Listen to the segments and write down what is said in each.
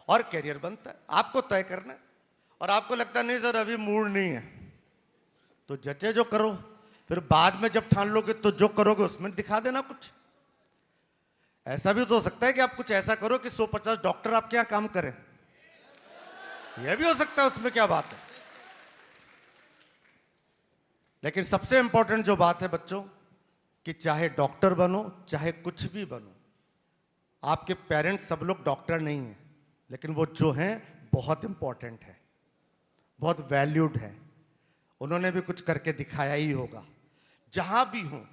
और कैरियर बनता है। आपको तय करना है। और आपको लगता नहीं सर अभी मूड नहीं है, तो जचे जो करो, फिर बाद में जब ठान लोगे तो जो करोगे उसमें दिखा देना कुछ। ऐसा भी तो हो सकता है कि आप कुछ ऐसा करो कि 150 डॉक्टर आपके यहां काम करें, यह भी हो सकता है, उसमें क्या बात है। लेकिन सबसे इंपॉर्टेंट जो बात है बच्चों, कि चाहे डॉक्टर बनो चाहे कुछ भी बनो, आपके पेरेंट्स सब लोग डॉक्टर नहीं हैं, लेकिन वो जो हैं बहुत इंपॉर्टेंट है, बहुत वैल्यूड है। उन्होंने भी कुछ करके दिखाया ही होगा। जहां भी हो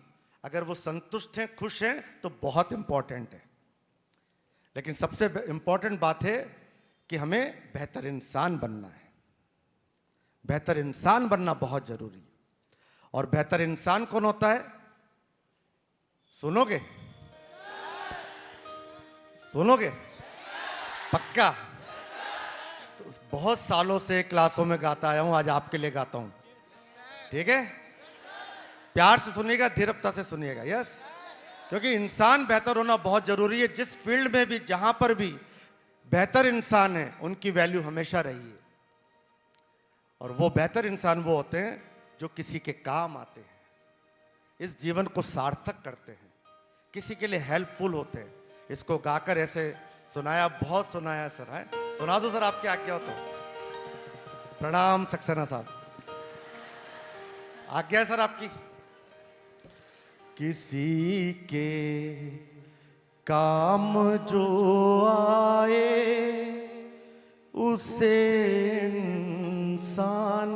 अगर वो संतुष्ट हैं, खुश हैं, तो बहुत इंपॉर्टेंट है। लेकिन सबसे इंपॉर्टेंट बात है कि हमें बेहतर इंसान बनना है। बेहतर इंसान बनना बहुत जरूरी है। और बेहतर इंसान कौन होता है? सुनोगे? सुनोगे? पक्का? तो बहुत सालों से क्लासों में गाता आया हूं, आज आपके लिए गाता हूं, ठीक है? प्यार से सुनिएगा, धीरजता से सुनिएगा। यस, क्योंकि इंसान बेहतर होना बहुत जरूरी है। जिस फील्ड में भी, जहां पर भी बेहतर इंसान है, उनकी वैल्यू हमेशा रही है। और वो बेहतर इंसान वो होते हैं जो किसी के काम आते हैं, इस जीवन को सार्थक करते हैं, किसी के लिए हेल्पफुल होते हैं। इसको गाकर ऐसे सुनाया, बहुत सुनाया सर है। सुना दो सर, आपकी आज्ञा हो तो। प्रणाम सक्सेना साहब, आज्ञा है सर आपकी। किसी के काम जो आए उसे इंसान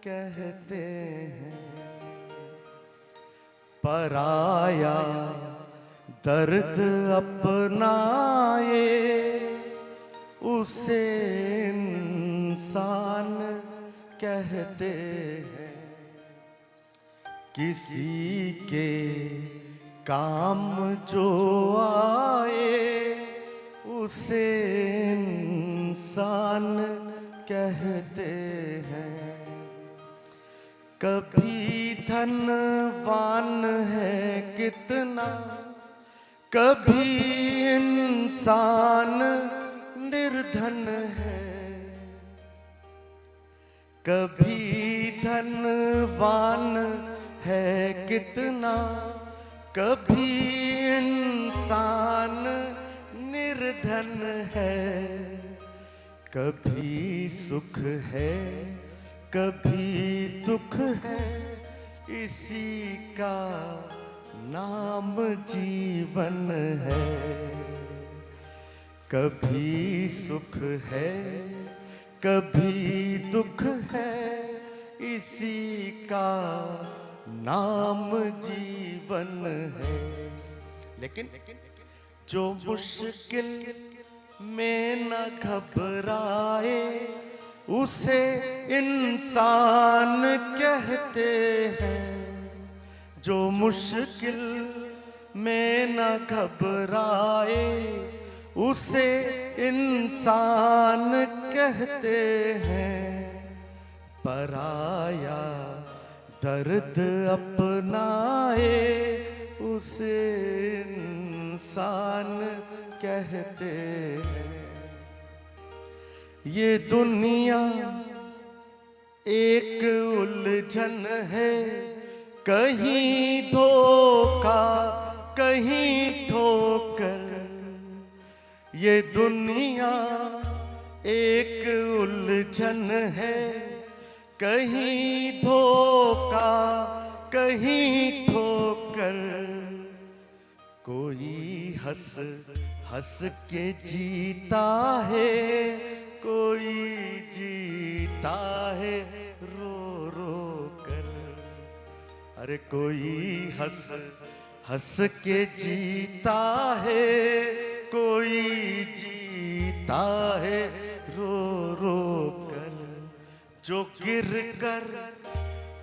कहते हैं, पराया दर्द अपनाए उसे इंसान कहते हैं। किसी के काम जो आए उसे इंसान कहते हैं। कभी धनवान है कितना, कभी इंसान निर्धन है। कभी धनवान है कितना, कभी इंसान निर्धन है। कभी सुख है कभी दुख है, इसी का नाम जीवन है। कभी सुख है कभी दुख है, इसी का नाम जीवन है। लेकिन जो मुश्किल में न घबराए उसे इंसान कहते हैं। जो मुश्किल में न घबराए उसे इंसान कहते हैं। पराया दर्द अपनाए उसे इंसान कहते हैं। ये दुनिया एक उलझन है, कहीं धोखा कहीं ठोकर। ये दुनिया एक उलझन है, कहीं धोखा कहीं ठोकर। कोई हंस हंस के जीता है, कोई जीता है रो रो कर। अरे कोई हंस हंस के जीता है, कोई जीता है रो रो कर। जो गिर कर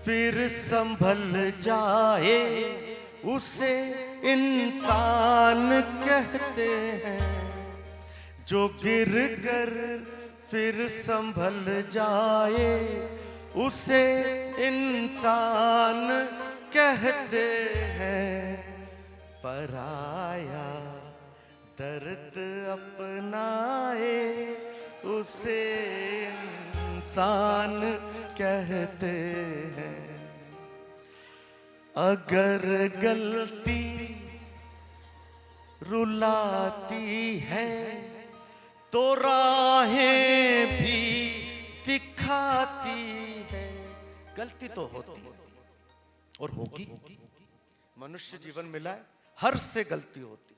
फिर संभल जाए उसे इंसान कहते हैं। जो गिर कर फिर संभल जाए उसे इंसान कहते हैं। पराया दर्द अपनाए उसे इंसान कहते हैं। अगर गलती रुलाती है तो राहें भी दिखाती है। गलती तो होती और होगी, मनुष्य जीवन मिला है, हर से गलती होती।